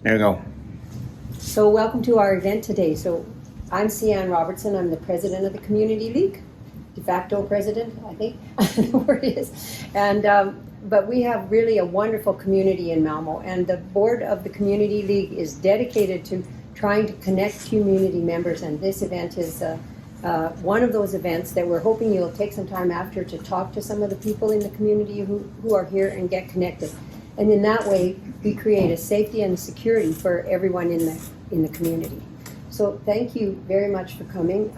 There you go. So welcome to our event today. So I'm Sian Robertson. I'm the president of the Community League, de facto president, I think, the word is. And but we have really a wonderful community in Malmo, and the board of the Community League is dedicated to trying to connect community members. And this event is one of those events that we're hoping you'll take some time after to talk to some of the people in the community who are here and get connected. And in that way, we create a safety and security for everyone in the community. So thank you very much for coming.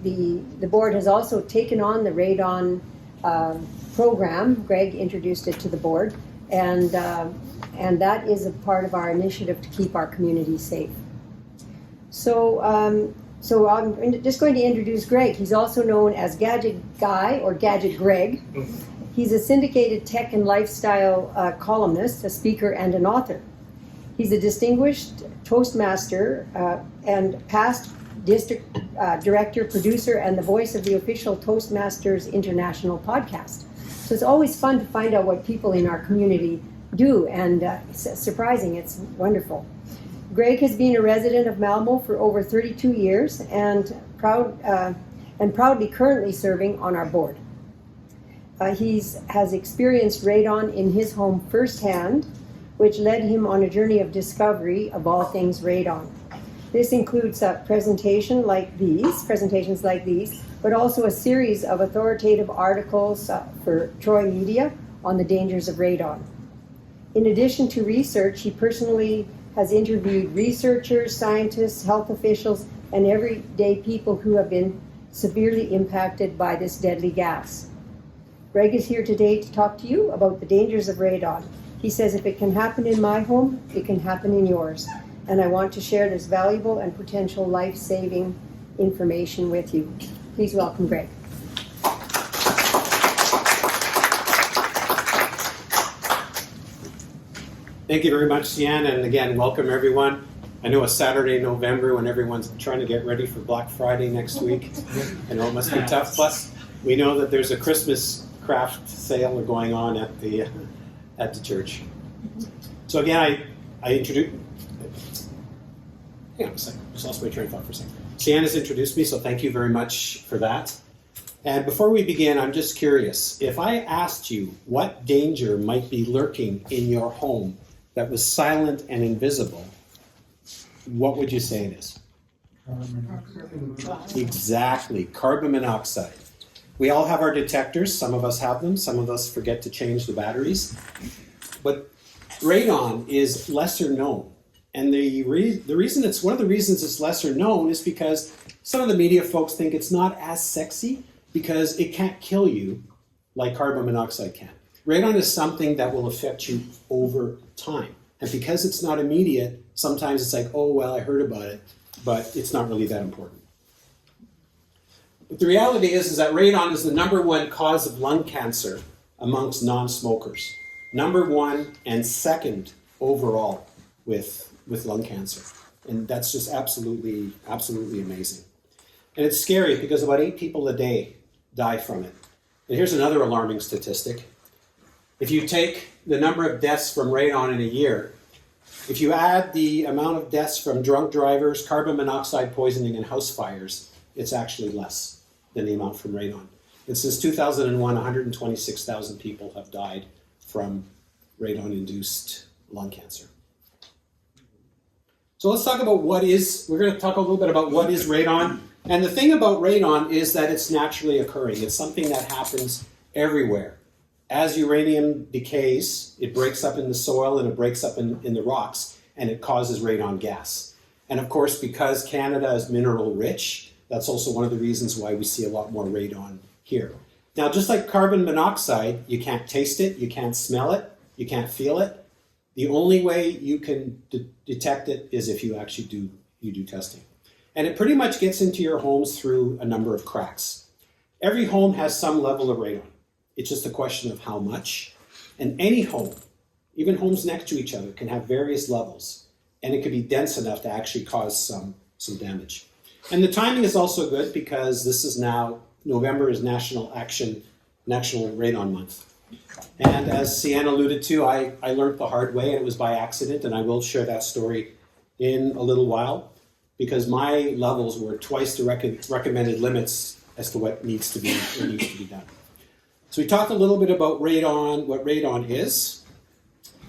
The board has also taken on the Radon program. Greg introduced it to the board, and that is a part of our initiative to keep our community safe. So I'm just going to introduce Greg. He's also known as Gadget Guy or GadgetGreg. He's a syndicated tech and lifestyle columnist, a speaker, and an author. He's a distinguished Toastmaster and past district director, producer, and the voice of the official Toastmasters International podcast. So it's always fun to find out what people in our community do, and it's surprising, it's wonderful. Greg has been a resident of Malmo for over 32 years and proudly currently serving on our board. He has experienced radon in his home firsthand, which led him on a journey of discovery of all things radon. This includes presentations like these, but also a series of authoritative articles for Troy Media on the dangers of radon. In addition to research, he personally has interviewed researchers, scientists, health officials, and everyday people who have been severely impacted by this deadly gas. Greg is here today to talk to you about the dangers of radon. He says if it can happen in my home, it can happen in yours. And I want to share this valuable and potential life-saving information with you. Please welcome Greg. Thank you very much, Sian, and again, welcome everyone. I know it's Saturday, November, when everyone's trying to get ready for Black Friday next week. I know it must be tough. Plus, we know that there's a Christmas craft sale going on at the church. So again, I introduced. Hang on a second. Just lost my train of thought for a second. Sian has introduced me, so thank you very much for that. And before we begin, I'm just curious. If I asked you what danger might be lurking in your home that was silent and invisible, what would you say it is? Carbon monoxide. Exactly, carbon monoxide. We all have our detectors. Some of us have them. Some of us forget to change the batteries. But radon is lesser known. And the reason it's one of the reasons it's lesser known is because some of the media folks think it's not as sexy because it can't kill you like carbon monoxide can. Radon is something that will affect you over time. And because it's not immediate, sometimes it's like, oh, well, I heard about it, but it's not really that important. But the reality is that radon is the #1 cause of lung cancer amongst non-smokers. #1 and second overall with lung cancer. And that's just absolutely amazing. And it's scary because about 8 people a day die from it. And here's another alarming statistic. If you take the number of deaths from radon in a year, if you add the amount of deaths from drunk drivers, carbon monoxide poisoning, and house fires, it's actually less than the amount from radon. And since 2001, 126,000 people have died from radon-induced lung cancer. So let's talk about we're going to talk a little bit about what is radon. And the thing about radon is that it's naturally occurring. It's something that happens everywhere. As uranium decays, it breaks up in the soil and it breaks up in the rocks, and it causes radon gas. And of course, because Canada is mineral rich, that's also one of the reasons why we see a lot more radon here. Now, just like carbon monoxide, you can't taste it, you can't smell it, you can't feel it. The only way you can detect it is if you actually do testing. And it pretty much gets into your homes through a number of cracks. Every home has some level of radon. It's just a question of how much. And any home, even homes next to each other, can have various levels. And it could be dense enough to actually cause some damage. And the timing is also good because this is now, November is National Radon Month. And as Sian alluded to, I learned the hard way, and it was by accident, and I will share that story in a little while, because my levels were twice the recommended limits as to what needs to be done. So we talked a little bit about radon, what radon is.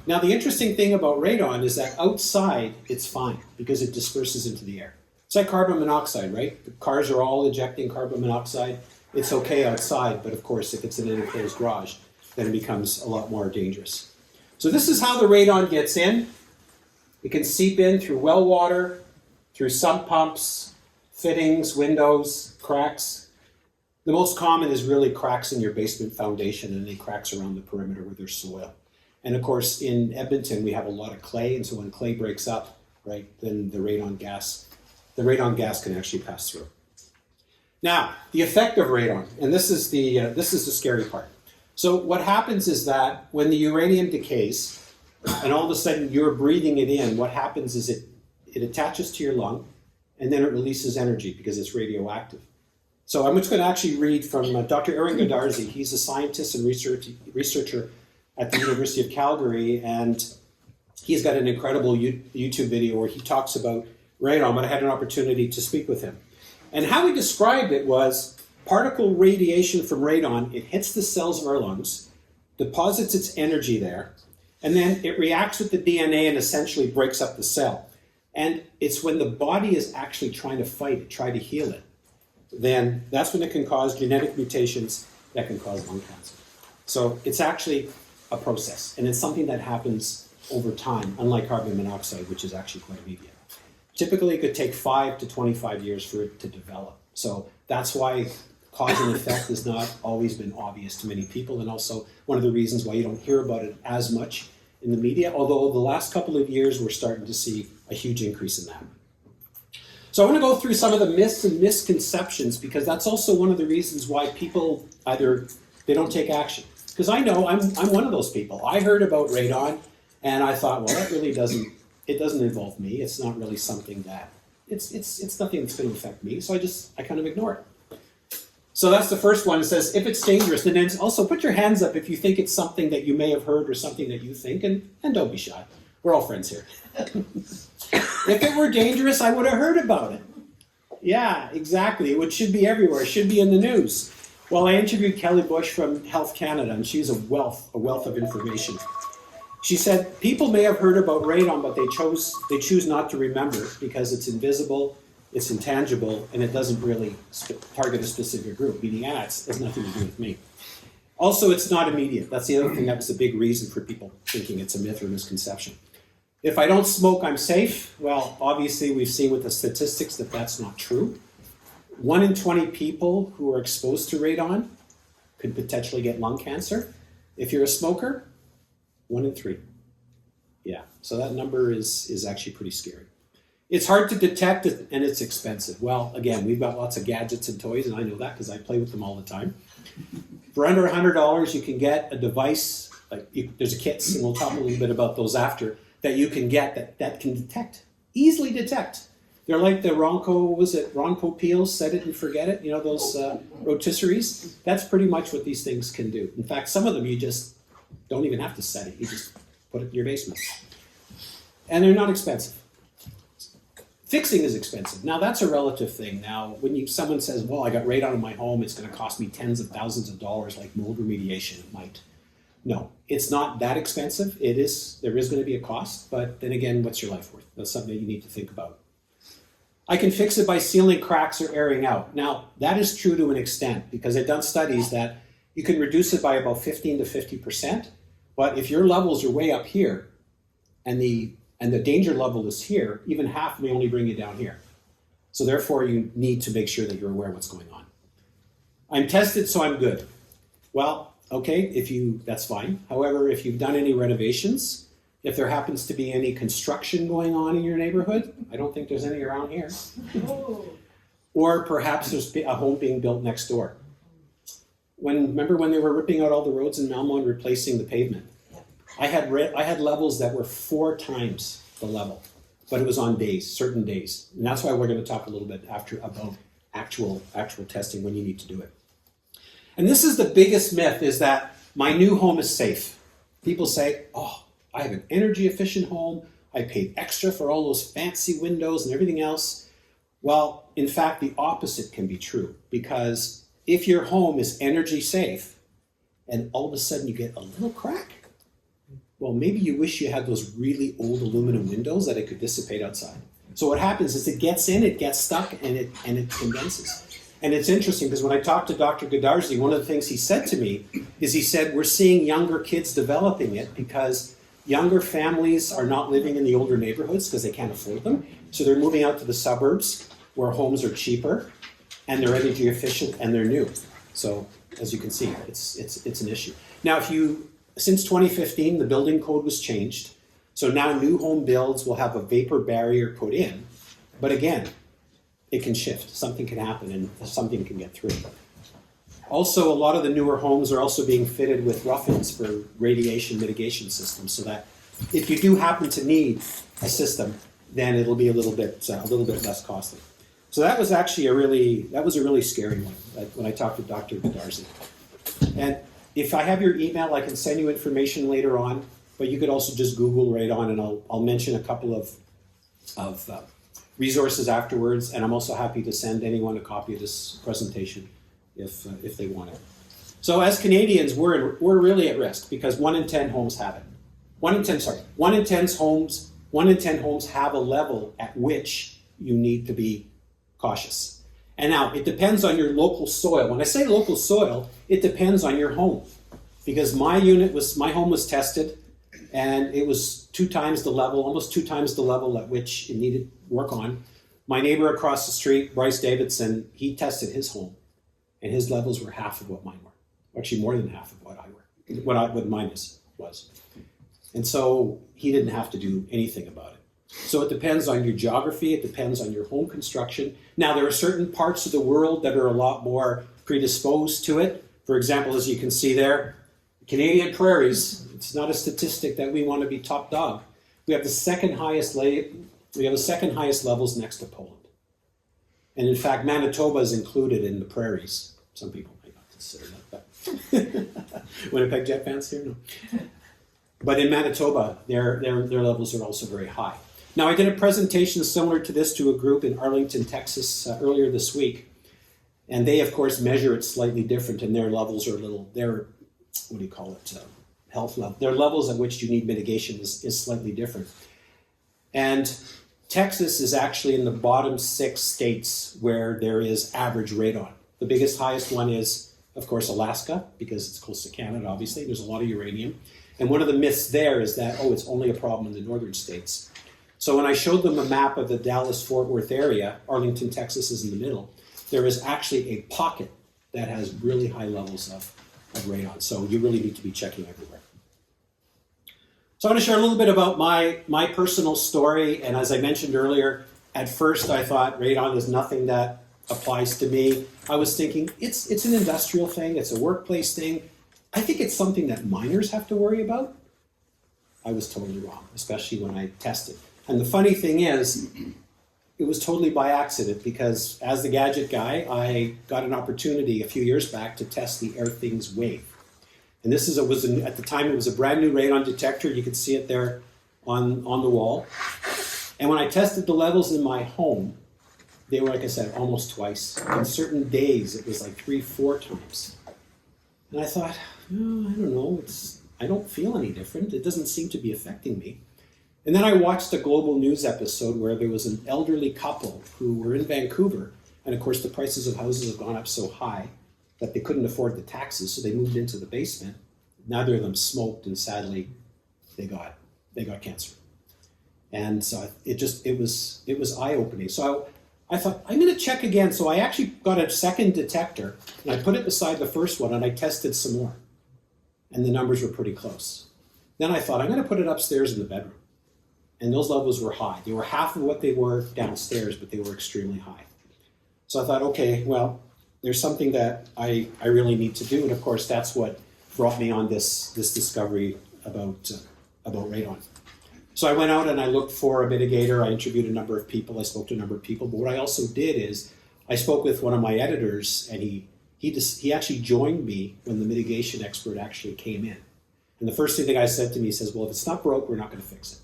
Now the interesting thing about radon is that outside it's fine because it disperses into the air. It's like carbon monoxide, right? The cars are all ejecting carbon monoxide. It's okay outside, but of course if it's in an enclosed garage, then it becomes a lot more dangerous. So this is how the radon gets in. It can seep in through well water, through sump pumps, fittings, windows, cracks. The most common is really cracks in your basement foundation and any cracks around the perimeter where there's soil. And of course in Edmonton we have a lot of clay, and so when clay breaks up, right, then the radon gas can actually pass through. Now, the effect of radon, and this is the scary part. So what happens is that when the uranium decays, and all of a sudden you're breathing it in, what happens is it attaches to your lung, and then it releases energy because it's radioactive. So I'm just going to actually read from Dr. Aaron Godarzi. He's a scientist and researcher at the University of Calgary, and he's got an incredible YouTube video where he talks about radon, but I had an opportunity to speak with him. And how he described it was particle radiation from radon, it hits the cells of our lungs, deposits its energy there, and then it reacts with the DNA and essentially breaks up the cell. And it's when the body is actually trying to fight it, try to heal it, then that's when it can cause genetic mutations that can cause lung cancer. So it's actually a process, and it's something that happens over time, unlike carbon monoxide, which is actually quite immediate. Typically, it could take 5 to 25 years for it to develop. So that's why cause and effect has not always been obvious to many people, and also one of the reasons why you don't hear about it as much in the media, although the last couple of years we're starting to see a huge increase in that. So I want to go through some of the myths and misconceptions, because that's also one of the reasons why people either they don't take action. Because I know I'm one of those people. I heard about radon and I thought, well, that really doesn't involve me. It's not really something that it's nothing that's going to affect me. So I kind of ignore it. So that's the first one. It says if it's dangerous, and then also put your hands up if you think it's something that you may have heard or something that you think, and don't be shy. We're all friends here. If it were dangerous, I would have heard about it. Yeah, exactly. It should be everywhere. It should be in the news. Well, I interviewed Kelly Bush from Health Canada, and she's a wealth of information. She said people may have heard about radon, but they choose not to remember because it's invisible, it's intangible, and it doesn't really target a specific group. Meaning, it has nothing to do with me. Also, it's not immediate. That's the other thing that was a big reason for people thinking it's a myth or misconception. If I don't smoke, I'm safe. Well, obviously, we've seen with the statistics that that's not true. 1 in 20 people who are exposed to radon could potentially get lung cancer. If you're a smoker, 1 in 3. Yeah, so that number is actually pretty scary. It's hard to detect and it's expensive. Well, again, we've got lots of gadgets and toys, and I know that because I play with them all the time. For under $100, you can get a device, there's a kits, and we'll talk a little bit about those after, that you can get that can easily detect. They're like the Ronco peels, set it and forget it, those rotisseries. That's pretty much what these things can do. In fact, some of them you just don't even have to set it. You just put it in your basement. And they're not expensive. Fixing is expensive. Now, that's a relative thing. Now, when someone says, well, I got radon in my home, it's going to cost me tens of thousands of dollars, like mold remediation, it might. No, it's not that expensive. There is going to be a cost, but then again, what's your life worth? That's something that you need to think about. I can fix it by sealing cracks or airing out. Now, that is true to an extent, because they've done studies that you can reduce it by about 15 to 50%, but if your levels are way up here, and the danger level is here, even half may only bring you down here. So therefore, you need to make sure that you're aware of what's going on. I'm tested, so I'm good. Well, okay, that's fine. However, if you've done any renovations, if there happens to be any construction going on in your neighborhood, I don't think there's any around here. Or perhaps there's a home being built next door. Remember when they were ripping out all the roads in Malmo and replacing the pavement? I had levels that were 4 times the level, but it was on certain days. And that's why we're going to talk a little bit after about actual testing when you need to do it. And this is the biggest myth, is that my new home is safe. People say, oh, I have an energy efficient home. I paid extra for all those fancy windows and everything else. Well, in fact, the opposite can be true, because if your home is energy safe and all of a sudden you get a little crack, well, maybe you wish you had those really old aluminum windows that it could dissipate outside. So what happens is it gets in, it gets stuck, and it condenses. And it's interesting because when I talked to Dr. Gazin, one of the things he said to me is he said, we're seeing younger kids developing it because younger families are not living in the older neighborhoods because they can't afford them. So they're moving out to the suburbs where homes are cheaper and they're energy efficient and they're new. So as you can see, it's an issue. Now, since 2015, the building code was changed. So now new home builds will have a vapor barrier put in. But again, it can shift. Something can happen and something can get through. Also, a lot of the newer homes are also being fitted with rough-ins for radiation mitigation systems, so that if you do happen to need a system, then it'll be a little bit less costly. So that was actually a really scary one when I talked to Dr. Gazin. And if I have your email, I can send you information later on, but you could also just Google radon, and I'll mention a couple of resources afterwards, and I'm also happy to send anyone a copy of this presentation if they want it. So as Canadians, we're really at risk because 1 in 10 homes have it. 1 in 10 homes have a level at which you need to be cautious. And now it depends on your local soil. When I say local soil, it depends on your home, because my home was tested, and it was almost two times the level at which it needed work on. My neighbor across the street, Bryce Davidson, he tested his home, and his levels were half of what mine were. Actually, more than half of what mine was. And so he didn't have to do anything about it. So it depends on your geography, it depends on your home construction. Now, there are certain parts of the world that are a lot more predisposed to it. For example, as you can see there, Canadian prairies, it's not a statistic that we want to be top dog. We have the second highest levels next to Poland. And in fact, Manitoba is included in the prairies. Some people might not consider that, but Winnipeg Jet fans here? No. But in Manitoba, their levels are also very high. Now, I did a presentation similar to this to a group in Arlington, Texas earlier this week. And they, of course, measure it slightly different, and their levels are health level. Their levels at which you need mitigation is slightly different. And Texas is actually in the bottom 6 states where there is average radon. The highest one is, of course, Alaska, because it's close to Canada, obviously. There's a lot of uranium. And one of the myths there is that, it's only a problem in the northern states. So when I showed them a map of the Dallas-Fort Worth area, Arlington, Texas is in the middle, there is actually a pocket that has really high levels of radon. So you really need to be checking everywhere. So I want to share a little bit about my personal story. And as I mentioned earlier, at first I thought radon is nothing that applies to me. I was thinking it's an industrial thing, it's a workplace thing. I think it's something that miners have to worry about. I was totally wrong, especially when I tested. And the funny thing is, it was totally by accident, because as the gadget guy, I got an opportunity a few years back to test the Airthings Wave. And at the time, it was a brand new radon detector. You could see it there on the wall. And when I tested the levels in my home, they were, like I said, almost twice. On certain days, it was like 3-4 times. And I thought, I don't know, I don't feel any different. It doesn't seem to be affecting me. And then I watched a Global News episode where there was an elderly couple who were in Vancouver. And of course, the prices of houses have gone up so high that they couldn't afford the taxes, so they moved into the basement. Neither of them smoked, and sadly, they got cancer. And so it was eye-opening. So I thought, I'm going to check again. So I actually got a second detector, and I put it beside the first one, and I tested some more. And the numbers were pretty close. Then I thought, I'm going to put it upstairs in the bedroom. And those levels were high. They were half of what they were downstairs, but they were extremely high. So I thought, okay, well, there's something that I really need to do. And of course, that's what brought me on this discovery about radon. So I went out and I looked for a mitigator. I interviewed a number of people. I spoke to a number of people. But what I also did is I spoke with one of my editors, and he he actually joined me when the mitigation expert actually came in. And the first thing the guy said to me, he says, well, if it's not broke, we're not going to fix it.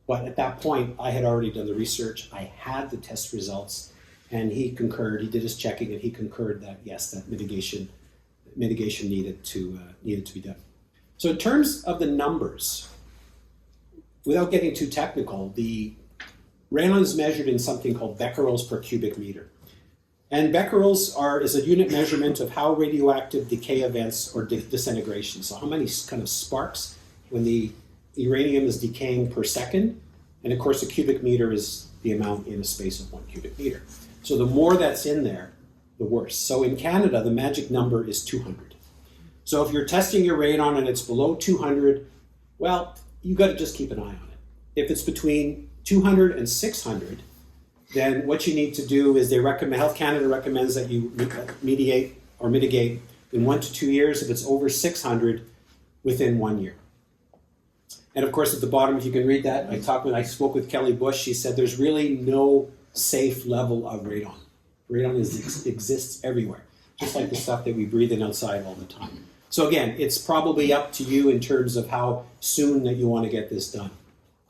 But at that point, I had already done the research. I had the test results, and he concurred. He did his checking, and he concurred that, yes, that mitigation needed to be done. So in terms of the numbers, without getting too technical, the radon is measured in something called becquerels per cubic meter. And becquerels is a unit measurement of how radioactive decay events or disintegration. So how many kind of sparks when the uranium is decaying per second. And of course, a cubic meter is the amount in a space of 1 cubic meter. So the more that's in there, the worse. So in Canada, the magic number is 200. So if you're testing your radon and it's below 200, well, you got to just keep an eye on it. If it's between 200 and 600, then what you need to do is Health Canada recommends that you mitigate in 1 to 2 years. If it's over 600, within 1 year. And of course, at the bottom, if you can read that, I spoke with Kelly Bush. She said there's really no safe level of radon. Radon exists everywhere, just like the stuff that we breathe in outside all the time. So again, it's probably up to you in terms of how soon that you want to get this done.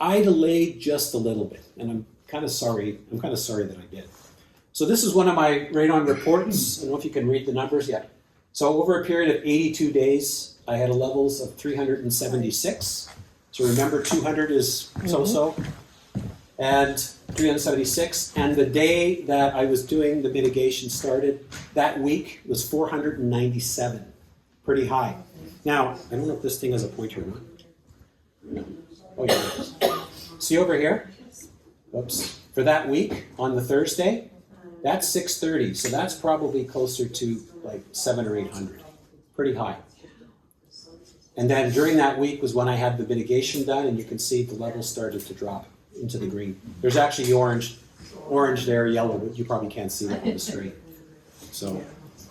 I delayed just a little bit, and I'm kind of sorry that I did. So this is one of my radon reports. I don't know if you can read the numbers yet. So over a period of 82 days, I had levels of 376. So remember, 200 is so-so, and 376. And the day that I was doing the mitigation started, that week was 497. Pretty high. Now, I don't know if this thing has a pointer or not. No. Oh, yeah, it is. See over here? Oops. For that week, on the Thursday, that's 630. So that's probably closer to like 700 or 800. Pretty high. And then during that week was when I had the mitigation done, and you can see the levels started to drop into the green. There's actually orange there, yellow, but you probably can't see that on the screen. So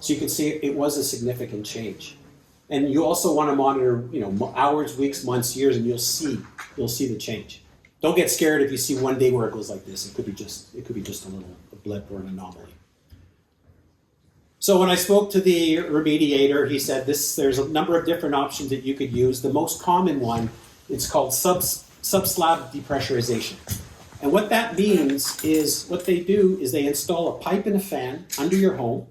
you can see it was a significant change. And you also want to monitor, hours, weeks, months, years, and you'll see the change. Don't get scared if you see one day where it goes like this. It could be just a little blip or an anomaly. So when I spoke to the remediator, he said there's a number of different options that you could use. The most common one, it's called subslab depressurization. And what that means is what they do is they install a pipe and a fan under your home.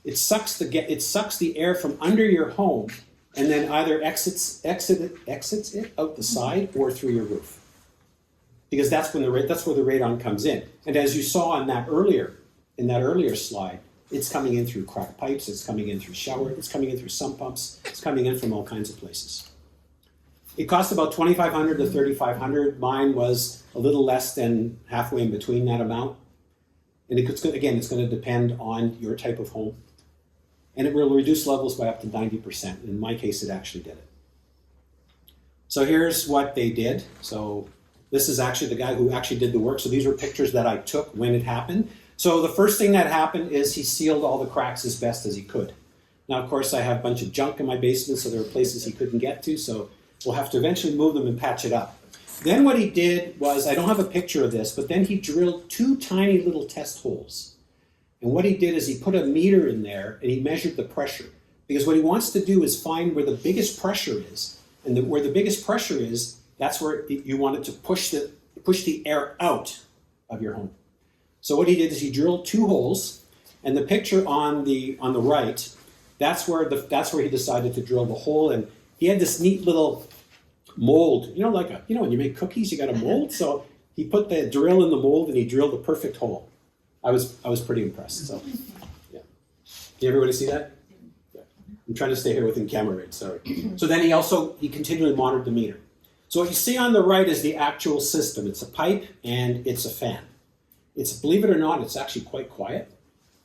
It sucks the air from under your home and then either exits it out the side or through your roof. Because that's where the radon comes in. And as you saw in that earlier slide, it's coming in through cracked pipes, it's coming in through shower, it's coming in through sump pumps, it's coming in from all kinds of places. It cost about $2,500 to $3,500. Mine was a little less than halfway in between that amount. And it's going to depend on your type of home. And it will reduce levels by up to 90%. In my case, it actually did it. So here's what they did. So this is actually the guy who actually did the work. So these were pictures that I took when it happened. So the first thing that happened is he sealed all the cracks as best as he could. Now, of course, I have a bunch of junk in my basement, so there were places he couldn't get to. So we'll have to eventually move them and patch it up. Then what he did was, I don't have a picture of this, but then he drilled 2 tiny little test holes. And what he did is he put a meter in there and he measured the pressure. Because what he wants to do is find where the biggest pressure is. And where the biggest pressure is, that's where you want it to push the air out of your home. So what he did is he drilled 2 holes, and the picture on the right, that's where he decided to drill the hole. And he had this neat little mold, when you make cookies, you got a mold. So he put the drill in the mold and he drilled the perfect hole. I was pretty impressed. So, yeah. Did everybody see that? Yeah. I'm trying to stay here within camera range. Sorry. So then he continually monitored the meter. So what you see on the right is the actual system. It's a pipe and it's a fan. Believe it or not, it's actually quite quiet.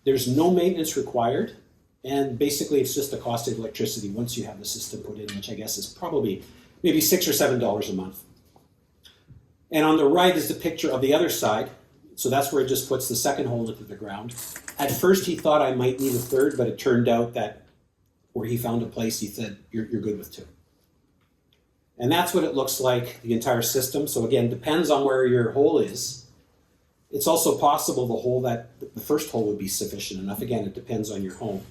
There's no maintenance required, and basically it's just the cost of electricity once you have the system put in, which I guess is probably maybe $6 or $7 a month. And on the right is the picture of the other side. So that's where it just puts the second hole into the ground. At first he thought I might need a third, but it turned out that where he found a place, he said, you're good with 2. And that's what it looks like, the entire system. So again, depends on where your hole is. It's also possible the first hole would be sufficient enough. Again, it depends on your home.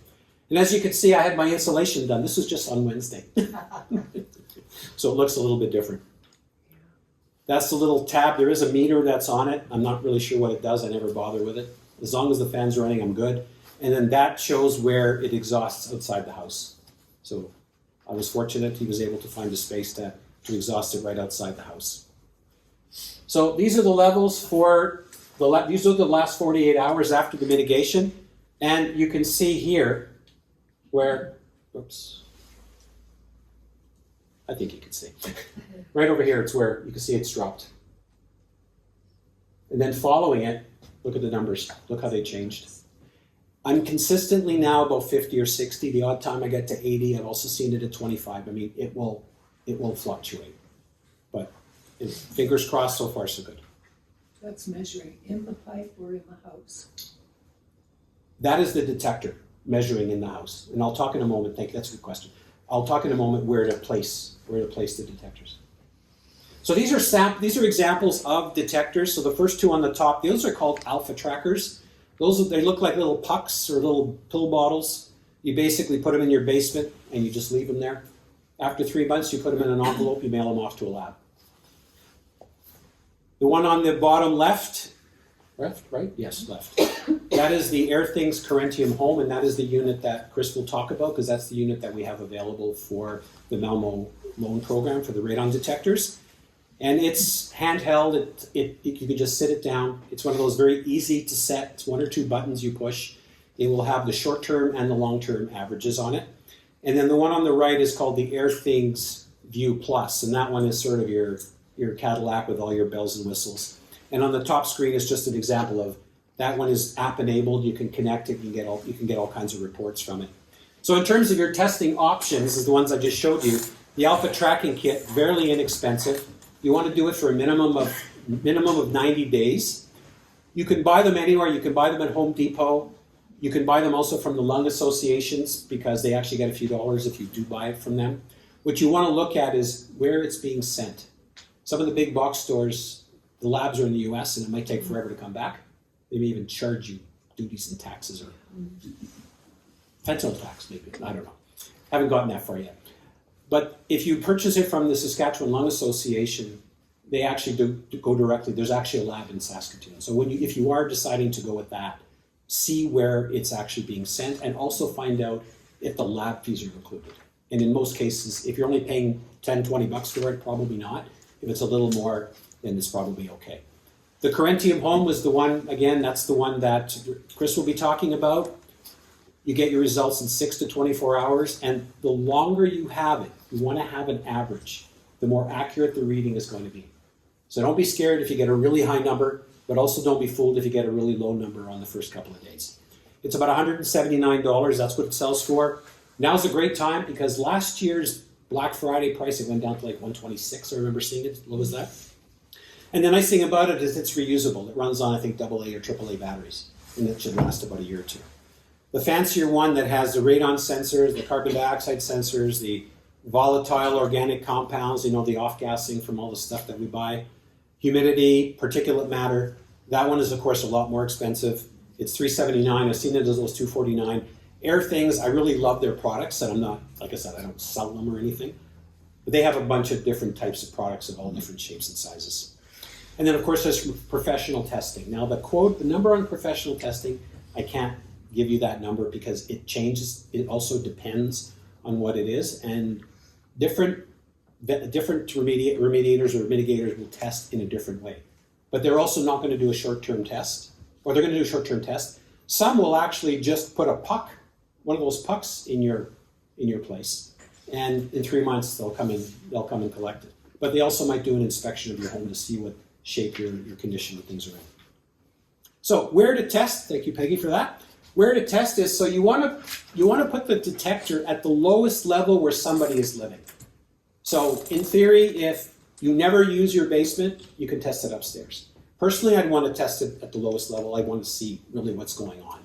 And as you can see, I had my insulation done. This was just on Wednesday. So it looks a little bit different. That's the little tab. There is a meter that's on it. I'm not really sure what it does. I never bother with it. As long as the fan's running, I'm good. And then that shows where it exhausts outside the house. So I was fortunate he was able to find a space to exhaust it right outside the house. So these are the levels for these are the last 48 hours after the mitigation. And you can see here where, oops, I think you can see. Right over here, it's where you can see it's dropped. And then following it, look at the numbers. Look how they changed. I'm consistently now about 50 or 60. The odd time I get to 80. I've also seen it at 25. I mean, it will fluctuate. But fingers crossed, so far so good. That's measuring in the pipe or in the house? That is the detector measuring in the house. And I'll talk in a moment. Thank you. That's a good question. I'll talk in a moment where to place the detectors. So these are examples of detectors. So the first two on the top, those are called alpha trackers. They look like little pucks or little pill bottles. You basically put them in your basement and you just leave them there. After 3 months, you put them in an envelope, you mail them off to a lab. The one on the bottom left, right? Yes, left. That is the Airthings Corentium Home, and that is the unit that Chris will talk about because that's the unit that we have available for the Malmo loan program for the radon detectors. And it's handheld, you can just sit it down. It's one of those very easy to set. It's 1 or 2 buttons you push. It will have the short-term and the long-term averages on it. And then the one on the right is called the Airthings View Plus, and that one is sort of your Cadillac with all your bells and whistles. And on the top screen is just an example of, that one is app-enabled. You can connect it, you can get all kinds of reports from it. So in terms of your testing options, is the ones I just showed you, the Alpha Tracking Kit, fairly inexpensive. You want to do it for a minimum of 90 days. You can buy them anywhere. You can buy them at Home Depot. You can buy them also from the lung associations because they actually get a few dollars if you do buy it from them. What you want to look at is where it's being sent. Some of the big box stores, the labs are in the US and it might take forever to come back. They may even charge you duties and taxes or fentanyl tax maybe, I don't know. Haven't gotten that far yet. But if you purchase it from the Saskatchewan Lung Association, they actually do go directly. There's actually a lab in Saskatoon. So if you are deciding to go with that, see where it's actually being sent and also find out if the lab fees are included. And in most cases, if you're only paying 10, 20 bucks for it, probably not. If it's a little more, then it's probably okay. The Corentium Home was the one, again, that's the one that Chris will be talking about. You get your results in 6 to 24 hours, and the longer you have it, you want to have an average, the more accurate the reading is going to be. So don't be scared if you get a really high number, but also don't be fooled if you get a really low number on the first couple of days. It's about $179, that's what it sells for. Now's a great time because last year's Black Friday price, it went down to like $126, I remember seeing it. What was that? And the nice thing about it is it's reusable. It runs on, I think, AA or AAA batteries, and it should last about a year or two. The fancier one that has the radon sensors, the carbon dioxide sensors, the volatile organic compounds, the off-gassing from all the stuff that we buy, humidity, particulate matter, that one is, of course, a lot more expensive. It's $379. I've seen it as low as $249. Airthings, I really love their products, and I'm not, like I said, I don't sell them or anything. But they have a bunch of different types of products of all different shapes and sizes. And then, of course, there's professional testing. Now, the number on professional testing, I can't give you that number because it changes. It also depends on what it is. And different remediators or mitigators will test in a different way. But they're also not going to do a short-term test, or they're going to do a short-term test. Some will actually just put a puck, one of those pucks in your place, and in 3 months they'll come and collect it. But they also might do an inspection of your home to see what shape your condition of things are in. So where to test? Thank you, Peggy, for that. Where to test is, so you want to put the detector at the lowest level where somebody is living. So in theory, if you never use your basement, you can test it upstairs. Personally, I'd want to test it at the lowest level. I want to see really what's going on.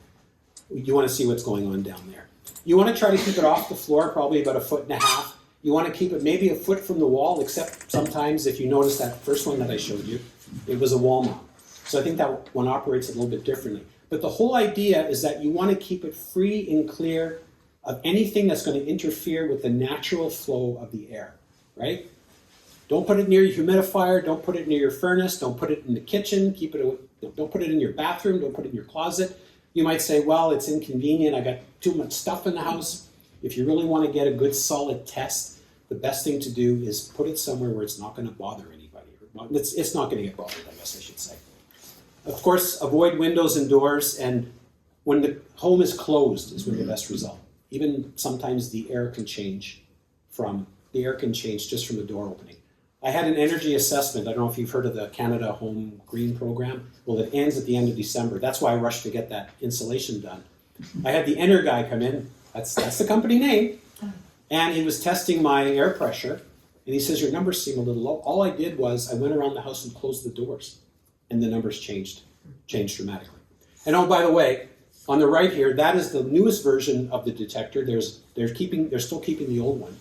You want to see what's going on down there. You want to try to keep it off the floor, probably about 1.5 feet. You want to keep it maybe 1 foot from the wall, except sometimes if you notice that first one that I showed you, it was a wall mount. So I think that one operates a little bit differently. But the whole idea is that you want to keep it free and clear of anything that's going to interfere with the natural flow of the air, right? Don't put it near your humidifier, don't put it near your furnace, don't put it in the kitchen, don't put it in your bathroom, don't put it in your closet. You might say, well, it's inconvenient, I got too much stuff in the house. If you really want to get a good solid test, the best thing to do is put it somewhere where it's not going to bother anybody. It's not going to get bothered, I guess I should say. Of course, avoid windows and doors, and when the home is closed is when the best result. Even sometimes the air can change just from the door opening. I had an energy assessment. I don't know if you've heard of the Canada Home Green Program. Well, it ends at the end of December. That's why I rushed to get that insulation done. I had the Enter guy come in. That's the company name. And he was testing my air pressure. And he says, your numbers seem a little low. All I did was I went around the house and closed the doors. And the numbers changed dramatically. And oh, by the way, on the right here, that is the newest version of the detector. They're still keeping the old one,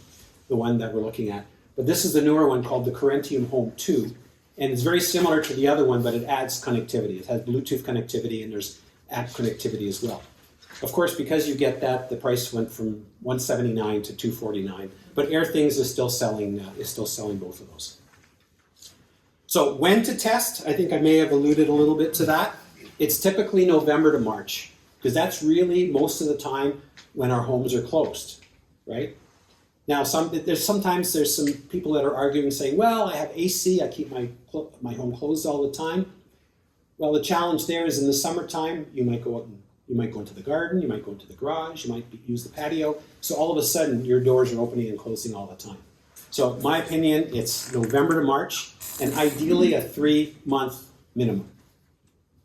the one that we're looking at. But this is the newer one called the Corentium Home 2. And it's very similar to the other one, but it adds connectivity. It has Bluetooth connectivity, and there's app connectivity as well. Of course, because you get that, the price went from $179 to $249. But Airthings is still selling both of those. So when to test, I think I may have alluded a little bit to that. It's typically November to March, because that's really most of the time when our homes are closed, right? Now, sometimes there's some people that are arguing, saying, well, I have AC, I keep my home closed all the time. Well, the challenge there is in the summertime, you might go into the garden, you might go into the garage, you might use the patio. So all of a sudden, your doors are opening and closing all the time. So in my opinion, it's November to March, and ideally a 3-month minimum.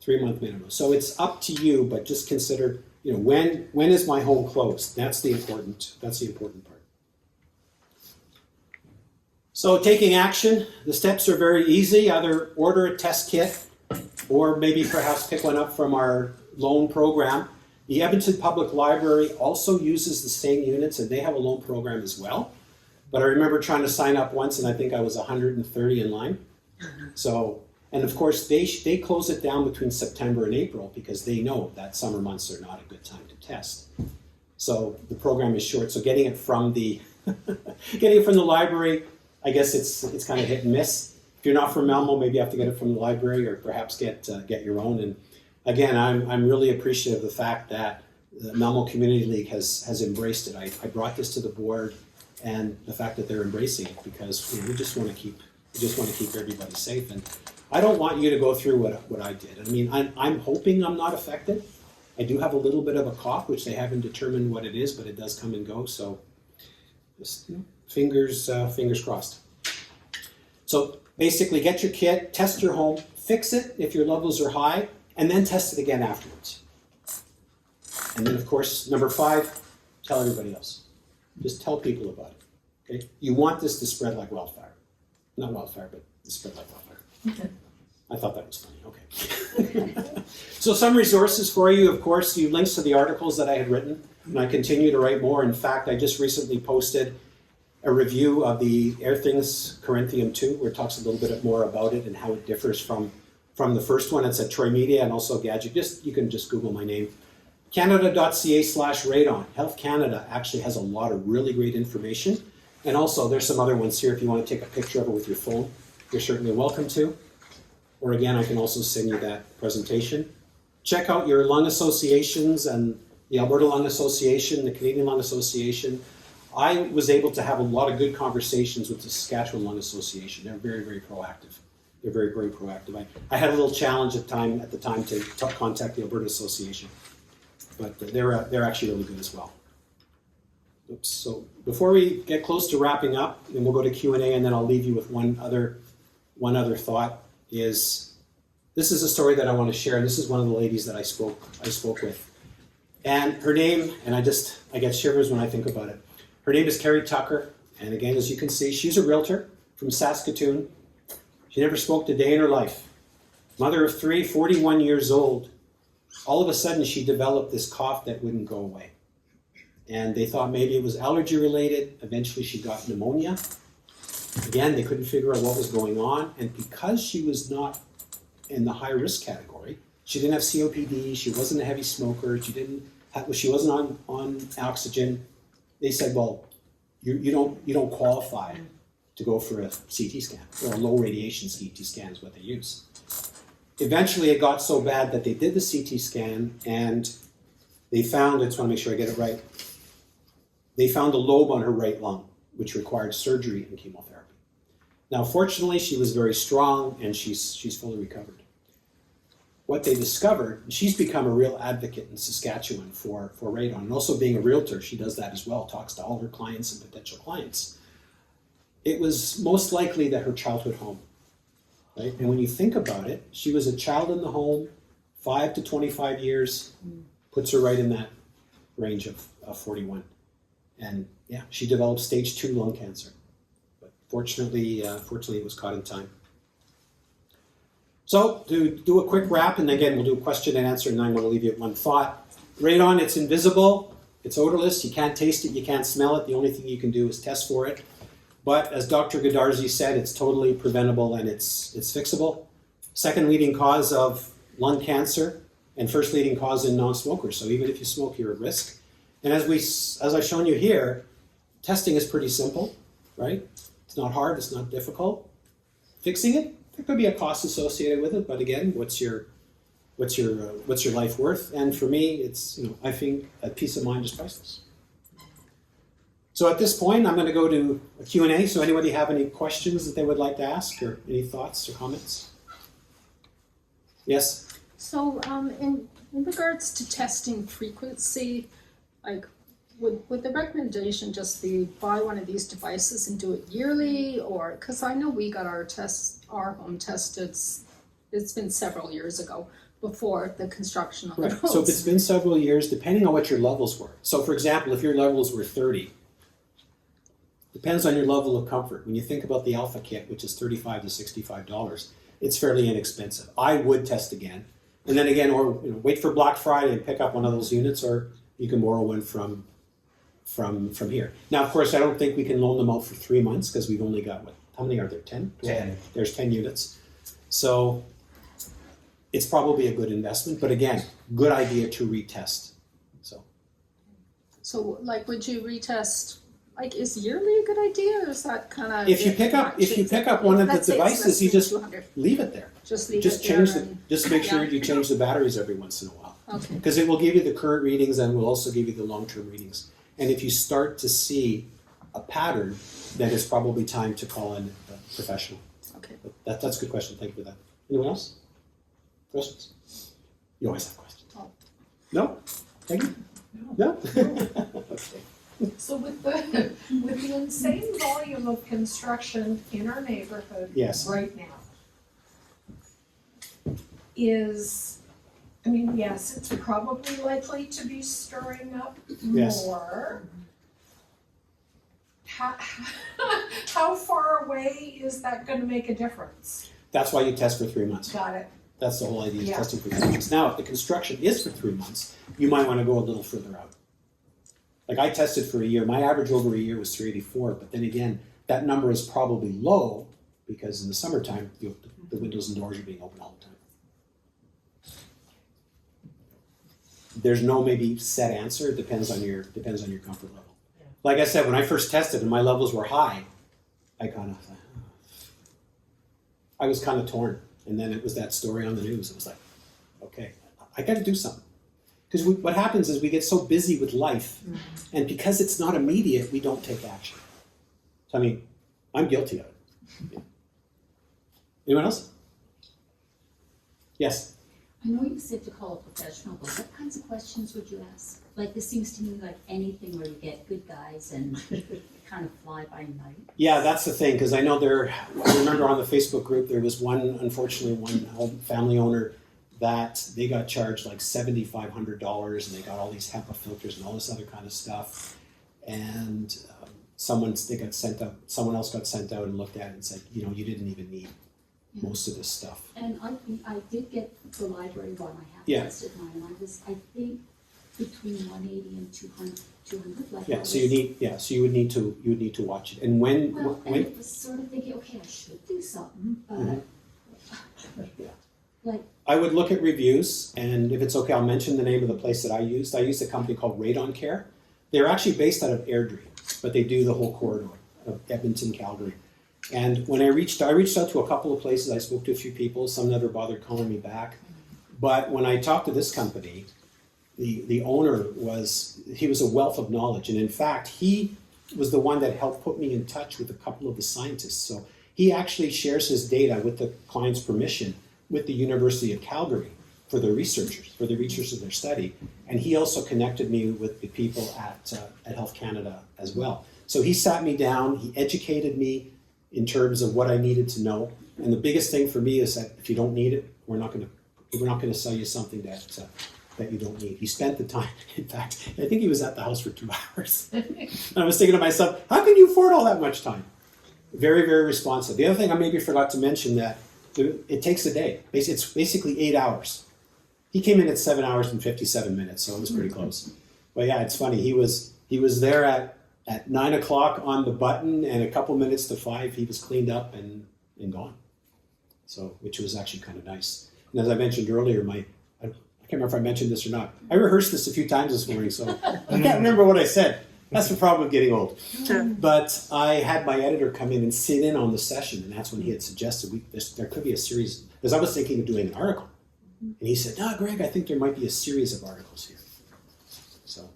3-month minimum. So it's up to you, but just consider, when is my home closed? That's the important part. So taking action, the steps are very easy. Either order a test kit, or maybe perhaps pick one up from our loan program. The Edmonton Public Library also uses the same units, and they have a loan program as well. But I remember trying to sign up once, and I think I was 130 in line. So, and of course, they close it down between September and April because they know that summer months are not a good time to test. So the program is short. So getting it from the library, I guess it's kind of hit and miss. If you're not from Malmo, maybe you have to get it from the library, or perhaps get your own. And again, I'm really appreciative of the fact that the Malmo Community League has embraced it. I brought this to the board, and the fact that they're embracing it, because we just want to keep everybody safe. And I don't want you to go through what I did. I mean, I'm hoping I'm not affected. I do have a little bit of a cough, which they haven't determined what it is, but it does come and go. So just fingers crossed. So basically, get your kit, test your home, fix it if your levels are high, and then test it again afterwards. And then, of course, number 5, tell everybody else. Just tell people about it. Okay? You want this to spread like wildfire. Not wildfire, but to spread like wildfire. I thought that was funny. Okay. So some resources for you, of course, links to the articles that I had written, and I continue to write more. In fact, I just recently posted a review of the Airthings Corentium 2, where it talks a little bit more about it and how it differs from the first one. It's at Troy Media and also Gadget. You can just Google my name. Canada.ca/radon. Health Canada actually has a lot of really great information. And also, there's some other ones here. If you want to take a picture of it with your phone, you're certainly welcome to. Or again, I can also send you that presentation. Check out your lung associations and the Alberta Lung Association, the Canadian Lung Association. I was able to have a lot of good conversations with the Saskatchewan Lung Association. They're very, very proactive. They're very, very proactive. I had a little challenge at the time to contact the Alberta Association, but they're actually really good as well. Oops. So before we get close to wrapping up, and we'll go to Q&A, and then I'll leave you with one other thought. This is a story that I want to share. This is one of the ladies that I spoke with, and her name, and I get shivers when I think about it. Her name is Carrie Tucker, and again, as you can see, she's a realtor from Saskatoon. She never smoked a day in her life. Mother of 3, 41 years old. All of a sudden, she developed this cough that wouldn't go away. And they thought maybe it was allergy related. Eventually, she got pneumonia. Again, they couldn't figure out what was going on. And because she was not in the high risk category, she didn't have COPD, she wasn't a heavy smoker, she didn't she wasn't on oxygen. They said, well, you don't qualify to go for a CT scan, or a low radiation CT scan is what they use. Eventually it got so bad that they did the CT scan and they found, I just want to make sure I get it right, they found a lobe on her right lung, which required surgery and chemotherapy. Now, fortunately, she was very strong and she's fully recovered. What they discovered, she's become a real advocate in Saskatchewan for radon, and also being a realtor, she does that as well, talks to all her clients and potential clients. It was most likely that her childhood home, right? And when you think about it, she was a child in the home, 5 to 25 years, puts her right in that range of 41. And yeah, she developed stage 2 lung cancer. But fortunately it was caught in time. So to do a quick wrap, and again, we'll do a question and answer, and I'm going to leave you with one thought. Radon, it's invisible, it's odorless, you can't taste it, you can't smell it. The only thing you can do is test for it. But as Dr. Godarzi said, it's totally preventable and it's fixable. Second leading cause of lung cancer and first leading cause in non-smokers. So even if you smoke, you're at risk. And as I've shown you here, testing is pretty simple, right? It's not hard, it's not difficult. Fixing it, there could be a cost associated with it, but again, what's your life worth? And for me, it's, I think a peace of mind is priceless. So at this point, I'm going to go to a Q&A. So anybody have any questions that they would like to ask, or any thoughts or comments? Yes? So in regards to testing frequency, like would the recommendation just be buy one of these devices and do it yearly, or because I know we got our home tested, it's been several years ago before the construction of the roads. So if it's been several years, depending on what your levels were. So for example, if your levels were 30, depends on your level of comfort. When you think about the Alpha Kit, which is $35 to $65, it's fairly inexpensive. I would test again, and then again, or wait for Black Friday and pick up one of those units, or you can borrow one from here. Now, of course, I don't think we can loan them out for 3 months because we've only got how many are there? 10? 10. There's 10 units. So it's probably a good investment, but again, good idea to retest. So like, would you retest? Like, is yearly a good idea, or is that kind of? If you pick up one of the devices, you just leave it there. Just leave Just it change there. just make sure you change the batteries every once in a while. Okay. Because it will give you the current readings and will also give you the long-term readings. And if you start to see a pattern, then it's probably time to call in a professional. Okay. But that's a good question. Thank you for that. Anyone else? Questions? You always have questions. Oh. No? Thank you. No? Okay. So with the insane volume of construction in our neighborhood Yes. right now, yes, it's probably likely to be stirring up Yes. more. How far away is that going to make a difference? That's why you test for 3 months. Got it. That's the whole idea, is Yeah. testing for 3 months. Now, if the construction is for 3 months, you might want to go a little further out. Like I tested for a year. My average over a year was 384, but then again, that number is probably low because in the summertime, the windows and doors are being open all the time. There's no maybe set answer. It depends on your comfort level. Yeah. Like I said, when I first tested and my levels were high, I was kind of torn. And then it was that story on the news. It was like, okay, I got to do something. Because what happens is we get so busy with life, and because it's not immediate, we don't take action. So, I'm guilty of it. Yeah. Anyone else? Yes? I know you said to call a professional, but what kinds of questions would you ask? Like, this seems to me like anything where you get good guys and kind of fly by night. Yeah, that's the thing, because I know I remember on the Facebook group, there was one home family owner that they got charged like $7,500, and they got all these HEPA filters and all this other kind of stuff. And someone else got sent out and looked at it and said, you didn't even need most of this stuff. And I did get the library one. I have Yeah. tested mine, and I think between 180 and 200. Like Yeah, so you would need to watch it. And when it was sort of thinking, okay, I should do something, but yeah. I would look at reviews, and if it's okay, I'll mention the name of the place that I used. I used a company called Radon Care. They're actually based out of Airdrie, but they do the whole corridor of Edmonton, Calgary. And when I reached out to a couple of places. I spoke to a few people. Some never bothered calling me back. But when I talked to this company, the owner was a wealth of knowledge. And in fact, he was the one that helped put me in touch with a couple of the scientists. So he actually shares his data with the client's permission with the University of Calgary for the researchers of their study. And he also connected me with the people at Health Canada as well. So he sat me down, he educated me in terms of what I needed to know. And the biggest thing for me is that if you don't need it, we're not going to sell you something that you don't need. He spent the time. In fact, I think he was at the house for 2 hours. And I was thinking to myself, how can you afford all that much time? Very, very responsive. The other thing I maybe forgot to mention that it takes a day. It's basically 8 hours. He came in at 7 hours and 57 minutes, so it was pretty close. But yeah, it's funny. He was there at 9 o'clock on the button, and a couple minutes to 5, he was cleaned up and gone. So, which was actually kind of nice. And as I mentioned earlier, I can't remember if I mentioned this or not. I rehearsed this a few times this morning, so I can't remember what I said. That's the problem with getting old. But I had my editor come in and sit in on the session, and that's when he had suggested there could be a series, because I was thinking of doing an article. And he said, no, Greg, I think there might be a series of articles here. So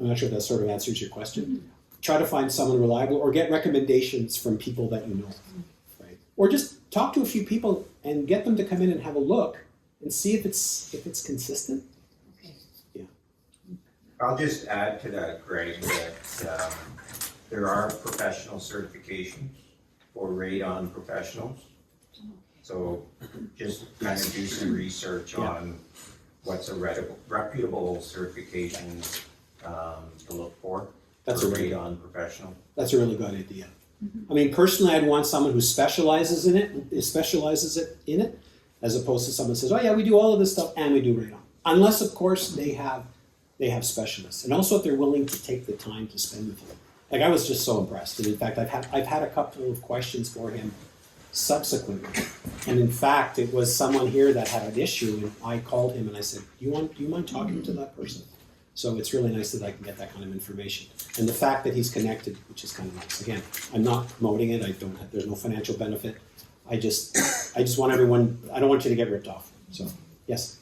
I'm not sure if that sort of answers your question. Try to find someone reliable or get recommendations from people that you know, right? Or just talk to a few people and get them to come in and have a look and see if it's consistent. I'll just add to that, Greg, that there are professional certifications for radon professionals. So just kind of do some research on what's a reputable certification to look for. That's a a really radon professional. That's a really good idea. I mean, personally, I'd want someone who specializes in it, as opposed to someone who says, "Oh yeah, we do all of this stuff and we do radon." Unless, of course, they have specialists, and also if they're willing to take the time to spend with you. Like I was just so impressed, and in fact, I've had a couple of questions for him subsequently, and in fact, it was someone here that had an issue, and I called him and I said, "Do you mind talking to that person?" So it's really nice that I can get that kind of information, and the fact that he's connected, which is kind of nice. Again, I'm not promoting it. There's no financial benefit. I just want everyone. I don't want you to get ripped off. So yes.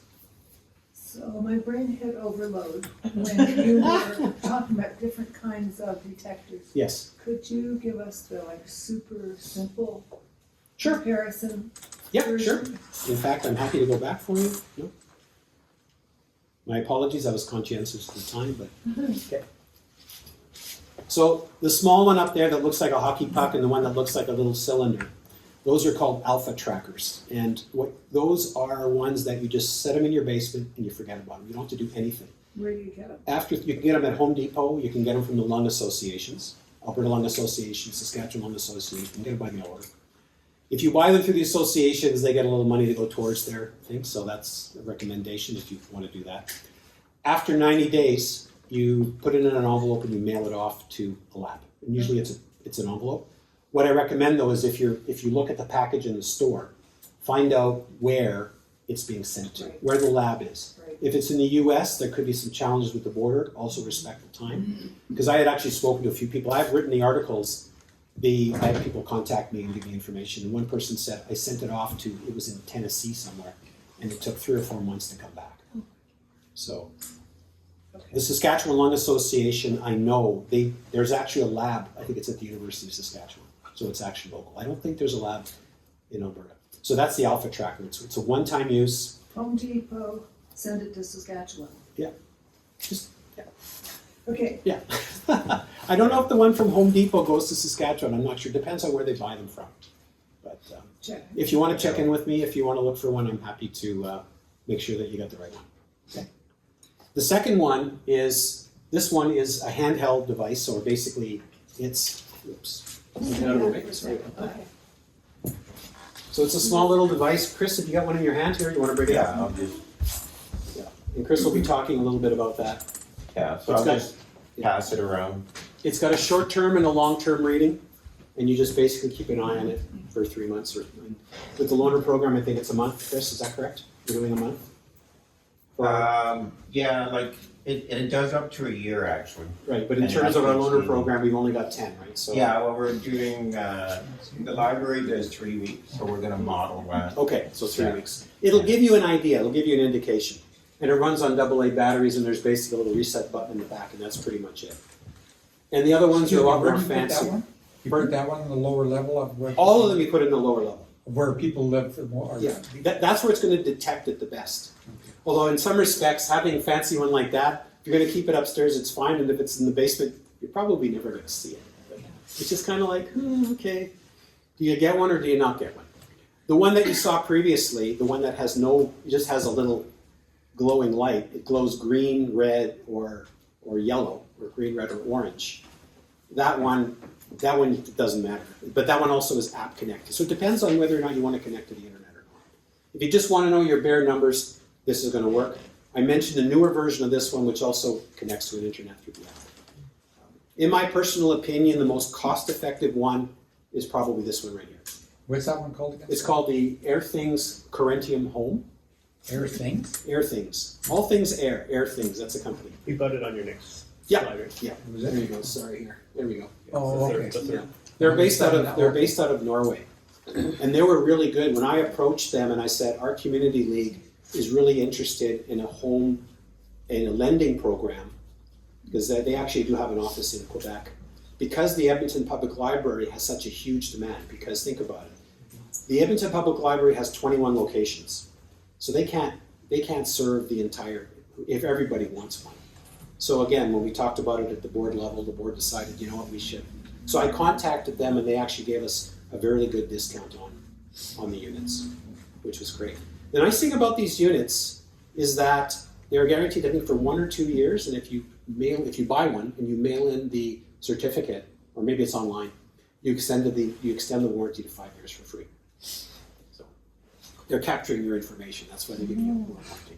So my brain hit overload when you were talking about different kinds of detectors. Yes. Could you give us the super simple Sure. comparison? Yeah, sure. version? In fact, I'm happy to go back for you. No. My apologies, I was conscientious at the time, but okay. So the small one up there that looks like a hockey puck and the one that looks like a little cylinder, those are called alpha trackers. And those are ones that you just set them in your basement and you forget about them. You don't have to do anything. Where do you get them? You can get them at Home Depot, you can get them from the lung associations, Alberta Lung Association, Saskatchewan Lung Association, you can get them by mail order. If you buy them through the associations, they get a little money to go towards their thing, so that's a recommendation if you want to do that. After 90 days, you put it in an envelope and you mail it off to a lab. And usually it's an envelope. What I recommend though is if you look at the package in the store, find out where it's being sent to, where the lab is. Right. If it's in the US, there could be some challenges with the border, also respect the time. Because I had actually spoken to a few people. I've written the articles. I had people contact me and give me information. And one person said, I sent it off to, it was in Tennessee somewhere, and it took 3 or 4 months to come back. So the Saskatchewan Lung Association, I know, there's actually a lab, I think it's at the University of Saskatchewan. So it's actually local. I don't think there's a lab in Alberta. So that's the alpha tracker. It's a one-time use. Home Depot, send it to Saskatchewan. Yeah. Okay. Yeah. I don't know if the one from Home Depot goes to Saskatchewan. I'm not sure. Depends on where they buy them from. But Check. if you want to check in with me, if you want to look for one, I'm happy to make sure that you got the right one. Okay. The second one is, this one is a handheld device, or basically it's, oops. Get out of the way. Sorry about that. Okay. So it's a small little device. Chris, if you got one in your hand here, you want to bring it up? I'll just, And Chris will be talking a little bit about that. so It's I'll got- just pass it around. It's got a short-term and a long-term reading. and you just basically keep an eye on it for 3 months. With the loaner program, I think it's a month, Chris, is that correct? You're doing a month? Yeah, like, it does up to a year, actually. Right, but in And terms of our that's loaner the- program, we've only got 10, right? So Yeah, well, we're doing, the library does 3 weeks, so we're gonna model that. okay, so 3 Yeah. weeks. It'll give you an idea, it'll give you an indication. And it runs on AA batteries, and there's basically a little reset button in the back, and that's pretty much it. And the other ones are a lot Where more do you put that fancy. one? You put that one in the lower level of where? All of them you put in the lower level. Where people live for more. or- Yeah, that's where it's going to detect it the best. Although in some respects, having a fancy one like that, if you're going to keep it upstairs, it's fine, and if it's in the basement, you're probably never going to see it. But it's just kind of like, okay, do you get one or do you not get one? The one that you saw previously, the one that has no, it just has a little glowing light. It glows green, red, or yellow, or green, red, or orange. That one it doesn't matter. But that one also is app connected. So it depends on whether or not you want to connect to the internet or not. If you just want to know your bare numbers, this is going to work. I mentioned a newer version of this one, which also connects to an internet through the app. In my personal opinion, the most cost-effective one is probably this one right here. What's that one called again? It's called the AirThings Corentium Home. Air Things? AirThings. All things air. AirThings. That's a company. You got it on your next Yeah. slide, right? Yeah. Was There it? you go. Sorry here. There we go. Oh, The third- okay. the third. Yeah. They're based out of Norway, and they were really good. When I approached them and I said, our community league is really interested in a lending program, because they actually do have an office in Quebec, because the Edmonton Public Library has such a huge demand. Because think about it, the Edmonton Public Library has 21 locations, so they can't serve the entire, if everybody wants one. So again, when we talked about it at the board level, the board decided, you know what, we should. So I contacted them, and they actually gave us a very good discount on the units, which was great. The nice thing about these units is that they're guaranteed, I think, for 1 or 2 years, and if you buy one and you mail in the certificate, or maybe it's online, you extend the warranty to 5 years for free. So they're capturing your information. That's why they give you a warranty.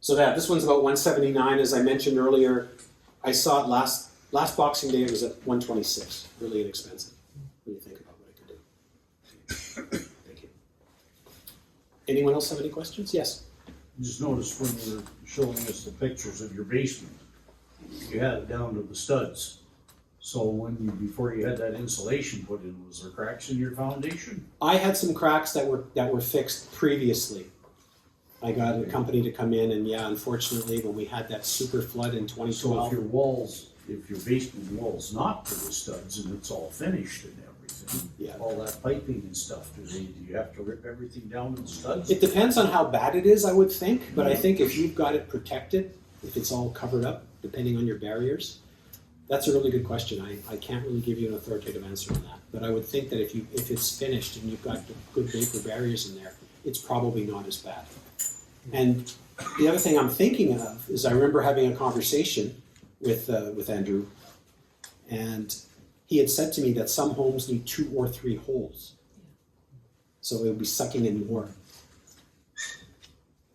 So this one's about $179. As I mentioned earlier, I saw it last Boxing Day. It was at $126. Really inexpensive when you think about what it could do. Thank you. Anyone else have any questions? Yes. Just noticed when you were showing us the pictures of your basement, you had it down to the studs. So before you had that insulation put in, was there cracks in your foundation? I had some cracks that were fixed previously. I got a company to come in, and yeah, unfortunately, when we had that super flood in So 2012, if your basement wall's not to the studs and it's all finished and everything, yeah. all that piping and stuff, do you have to rip everything down to the studs? It depends on how bad it is, I would think, but I think if you've got it protected, if it's all covered up, depending on your barriers, that's a really good question. I can't really give you an authoritative answer on that, but I would think that if it's finished and you've got good vapor barriers in there, it's probably not as bad. And the other thing I'm thinking of is I remember having a conversation with Andrew, and he had said to me that some homes need 2 or 3 holes, so it would be sucking in more.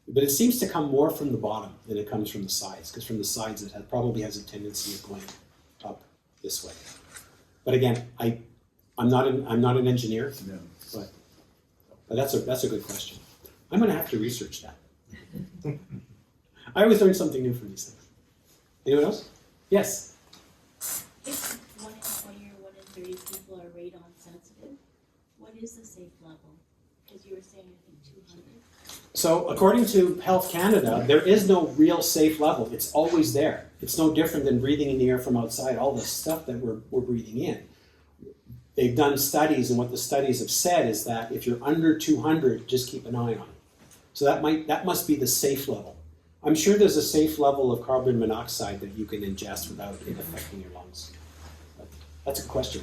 But it seems to come more from the bottom than it comes from the sides, because from the sides it probably has a tendency of going up this way. But again, I'm not an engineer, No. but that's a good question. I'm going to have to research that. I always learn something new from these things. Anyone else? Yes. If 1 in 20 or 1 in 30 people are radon sensitive, what is the safe level? Because you were saying, I think, 200. So according to Health Canada, there is no real safe level. It's always there. It's no different than breathing in the air from outside, all the stuff that we're breathing in. They've done studies, and what the studies have said is that if you're under 200, just keep an eye on it. So that must be the safe level. I'm sure there's a safe level of carbon monoxide that you can ingest without it affecting your lungs. But that's a question.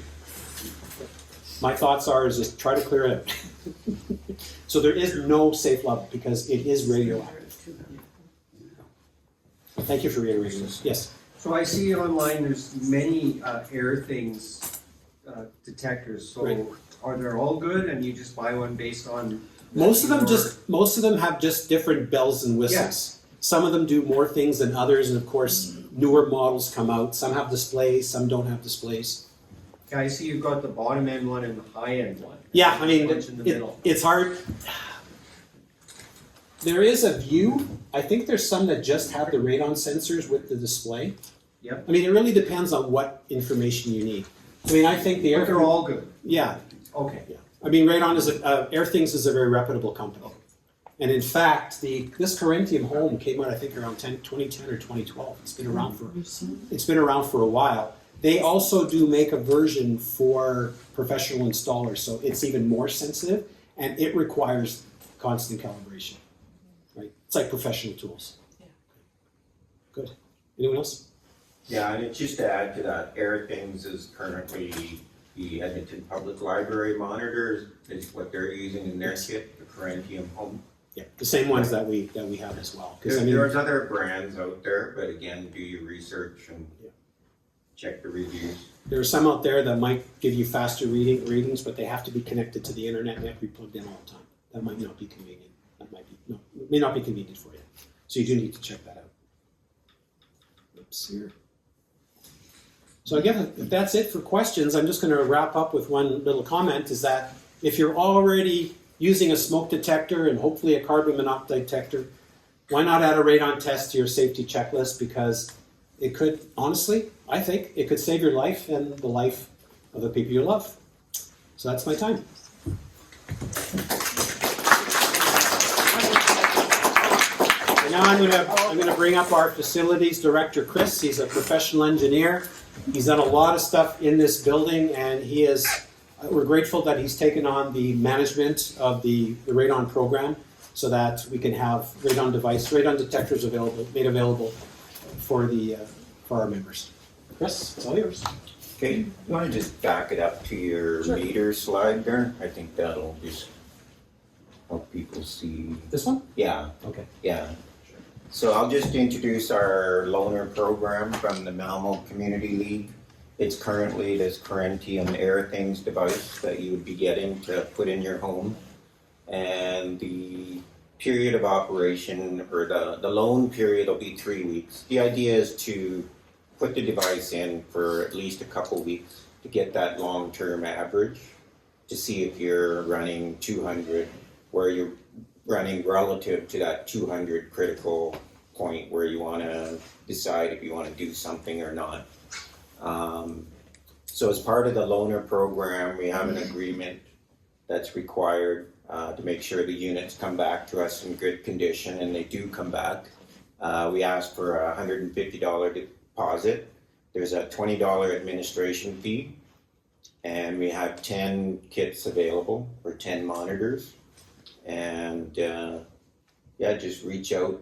My thoughts are is just try to clear it out. So there is no safe level because it is radioactive. Thank you for reiterating this. Yes. So I see online there's many AirThings detectors. So Right. are they all good and you just buy one based on Most of them have just different bells and whistles. Some of them do more things than others, and of course, newer models come out. Some have displays, some don't have displays. I see you've got the bottom end one and the high end one. Yeah, I mean, What's in the middle? it's hard. There is a view. I think there's some that just have the radon sensors with the display. Yep. I mean, it really depends on what information you need. I mean, I think the But they're all good. Yeah, Okay. yeah. I mean, Radon is Airthings is a very reputable company. And in fact, this Corinthium home came out, I think, around 2010 or 2012. It's been around for a while. They also do make a version for professional installers, so it's even more sensitive, and it requires constant calibration. Right? It's like professional tools. Yeah. Good. Anyone else? Yeah, and just to add to that, Airthings is currently the Edmonton Public Library monitors is what they're using in their kit, the Corinthium home. Yeah, the same ones that we have as well. 'Cause, I mean, There's other brands out there, but again, do your research and Yeah. check the reviews. there are some out there that might give you faster readings, but they have to be connected to the internet and they have to be plugged in all the time. That might not be convenient. It may not be convenient for you. So you do need to check that out. Oops, here. So again, if that's it for questions, I'm just going to wrap up with one little comment, is that if you're already using a smoke detector and hopefully a carbon monoxide detector, why not add a radon test to your safety checklist? Because it could, honestly, I think, it could save your life and the life of the people you love. So that's my time. And now I'm gonna bring up our facilities director, Chris. He's a professional engineer. He's done a lot of stuff in this building, and we're grateful that he's taken on the management of the radon program so that we can have radon detectors made available for our members. Chris, it's all yours. Okay, you want to just back it up to your meter slide there? I think that'll just help people see. This one? Yeah, Okay. yeah. So I'll just introduce our loaner program from the Malmo Community League. It's currently this Corinthium Airthings device that you would be getting to put in your home. And the period of operation, or the loan period, will be 3 weeks. The idea is to put the device in for at least a couple weeks to get that long-term average, to see if you're running 200, where you're running relative to that 200 critical point where you want to decide if you want to do something or not. So as part of the loaner program, we have an agreement that's required to make sure the units come back to us in good condition, and they do come back. We ask for a $150 deposit. There's a $20 administration fee, and we have 10 kits available for 10 monitors. And just reach out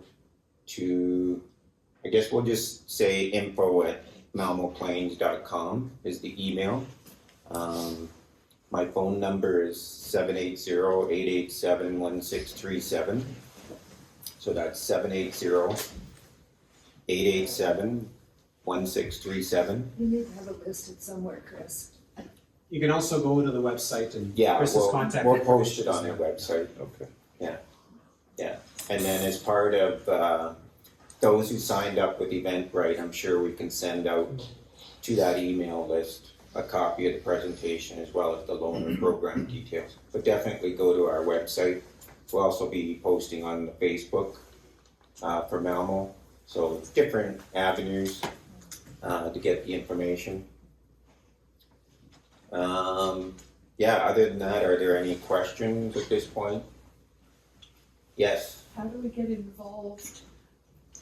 to, I guess we'll just say info@malmoplains.com is the email. My phone number is 780-887-1637. So that's 780-887-1637. You need to have it listed somewhere, Chris. You can also go to the website and Yeah, Chris's contact we'll post it information is on their there. website. Okay. Yeah, and then as part of those who signed up with Eventbrite, I'm sure we can send out to that email list a copy of the presentation as well as the loaner program details. But definitely go to our website. We'll also be posting on the Facebook for Malmo. So different avenues to get the information. Other than that, are there any questions at this point? Yes. How do we get involved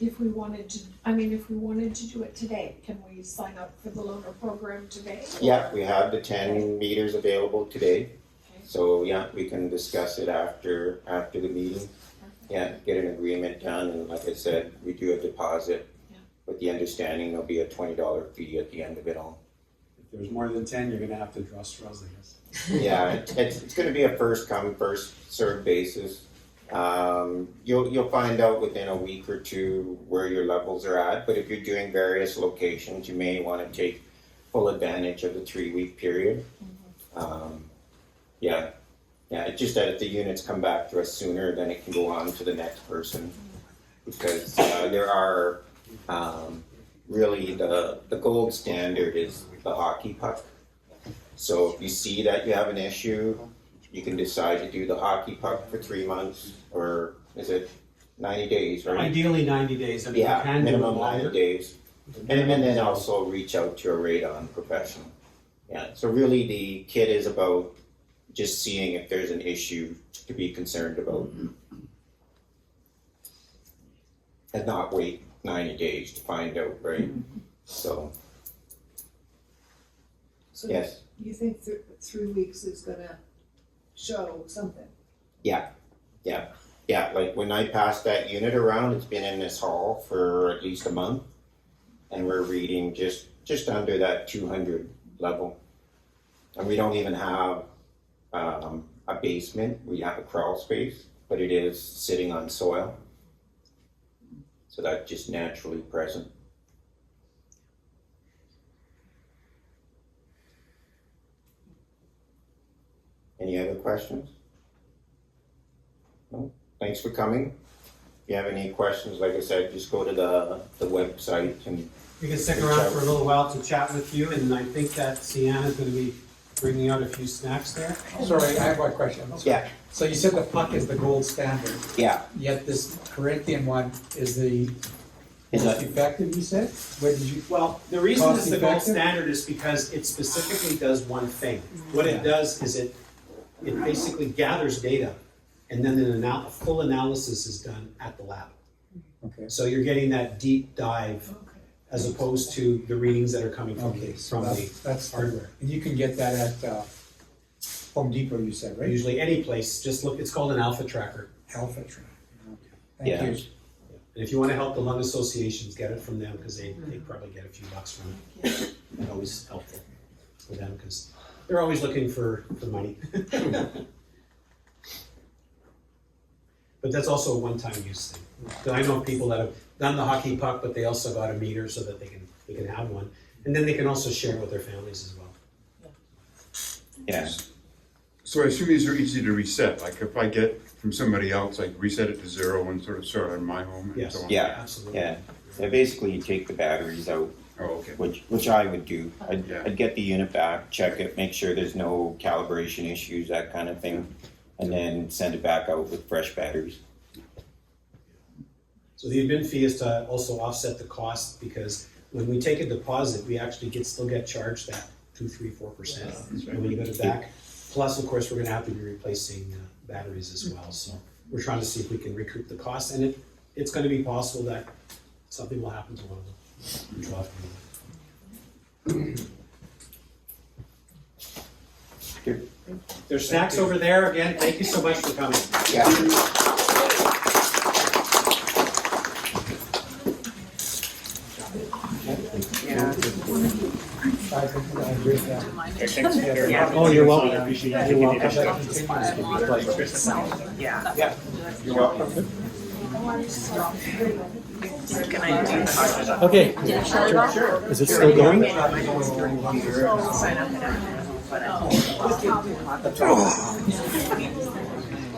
if we wanted to, if we wanted to do it today? Can we sign up for the loaner program today? Yeah, we have the 10 meters available today. Okay. So we can discuss it after the meeting. Yeah, get an agreement done, and like I said, we do a deposit with the understanding there'll be a $20 fee at the end of it all. If there's more than 10, you're going to have to draw straws, I guess. Yeah, it's going to be a first come, first served basis. You'll find out within a week or two where your levels are at, but if you're doing various locations, you may want to take full advantage of the 3-week period. It's just that if the units come back to us sooner, then it can go on to the next person, because there are really the gold standard is the hockey puck. So if you see that you have an issue, you can decide to do the hockey puck for 3 months, or is it 90 days, right? Ideally 90 days, I mean, you Yeah, can do it minimum longer. 90 days. And then also reach out to a radon professional. Yeah, so really the kit is about just seeing if there's an issue to be concerned about. And not wait 90 days to find out, right? So, So yes, you think 3 weeks is gonna show something? yeah, like when I passed that unit around, it's been in this hall for at least a month. And we're reading just under that 200 level. And we don't even have a basement, we have a crawl space, but it is sitting on soil. So that's just naturally present. Any other questions? No? Thanks for coming. If you have any questions, like I said, just go to the website and We can stick around for a little while to chat with you, and I think that Sienna's gonna be bringing out a few snacks there. Sorry, I have one question. yeah, So you said the puck is the gold standard, yeah. yet this Corinthian one is the Is most that- effective, you said? Where did you? Well, the reason it's the gold Cost-effective? standard is because it specifically does one thing. What it does is it basically gathers data, and then a full analysis is done at the lab. Okay. So you're getting that deep dive Okay. as opposed to the readings that are coming from Okay, the, so from the that's hardware. And you can get that at Home Depot, you said, right? Usually any place, just look, it's called an alpha tracker. Alpha Train. Okay. Yeah. Thank you. And if you want to help the lung associations, get it from them, because they probably get a few bucks from it. It's always helpful for them, because they're always looking for money. But that's also a one-time use thing. 'Cause I know people that have done the hockey puck, but they also got a meter so that they can have one. And then they can also share with their families as well. Yeah. So I assume these are easy to reset, like if I get from somebody else, I reset it to 0 and sort of start on my home and Yes. so on? Yeah, Absolutely. yeah. So basically you take the batteries out, Oh, okay. which I would do. Yeah. I'd get the unit back, check it, make sure there's no calibration issues, that kind of thing, and then send it back out with fresh batteries. So the admin fee is to also offset the cost, because when we take a deposit, we actually still get charged that 2, 3, 4% when we get it back. Plus, of course, we're gonna have to be replacing batteries as well, so we're trying to see if we can recoup the cost, and it's gonna be possible that something will happen to one of them. Which we'll have to do. Good. There's snacks over there, again, thank you so much for coming. Yeah. I think I agree with that. Oh, you're welcome. You're welcome. Yeah, you're welcome. Okay. Is it still going?